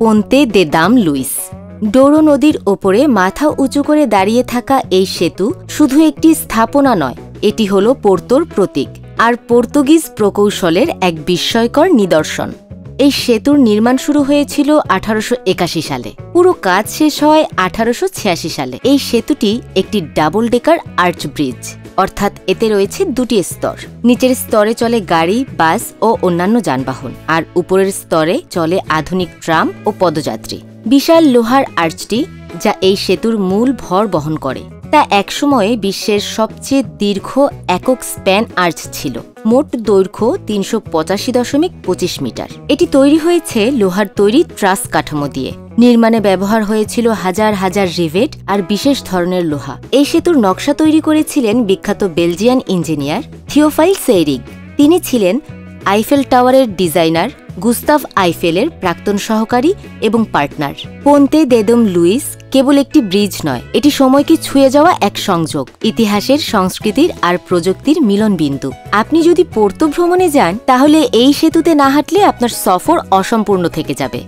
পোন্তে দে দাম লুইস। ডোরো নদীর ওপরে মাথা উঁচু করে দাঁড়িয়ে থাকা এই সেতু শুধু একটি স্থাপনা নয়, এটি হল পোর্তোর প্রতীক আর পর্তুগিজ প্রকৌশলের এক বিস্ময়কর নিদর্শন। এই সেতুর নির্মাণ শুরু হয়েছিল 1881 সালে, পুরো কাজ শেষ হয় 1886 সালে। এই সেতুটি একটি ডাবল ডেকার আর্চ ব্রিজ, অর্থাৎ এতে রয়েছে দুটি স্তর। নিচের স্তরে চলে গাড়ি, বাস ও অন্যান্য যানবাহন, আর উপরের স্তরে চলে আধুনিক ট্রাম ও পদযাত্রী। বিশাল লোহার আর্চটি, যা এই সেতুর মূল ভর বহন করে, তা একসময়ে বিশ্বের সবচেয়ে দীর্ঘ একক স্প্যান আর্চ ছিল। মোট দৈর্ঘ্য 385.25 মিটার। এটি তৈরি হয়েছে লোহার তৈরি ট্রাস কাঠামো দিয়ে। নির্মাণে ব্যবহার হয়েছিল হাজার হাজার রিভেট আর বিশেষ ধরনের লোহা। এই সেতুর নকশা তৈরি করেছিলেন বিখ্যাত বেলজিয়ান ইঞ্জিনিয়ার থিওফাইল সেইরিগ। তিনি ছিলেন আইফেল টাওয়ারের ডিজাইনার গুস্তাভ আইফেলের প্রাক্তন সহকারী এবং পার্টনার। পোন্তে দে দাম লুইস কেবল একটি ব্রিজ নয়, এটি সময়কে ছুঁয়ে যাওয়া এক সংযোগ, ইতিহাসের, সংস্কৃতির আর প্রযুক্তির মিলনবিন্দু। আপনি যদি পোর্তো ভ্রমণে যান, তাহলে এই সেতুতে না হাঁটলে আপনার সফর অসম্পূর্ণ থেকে যাবে।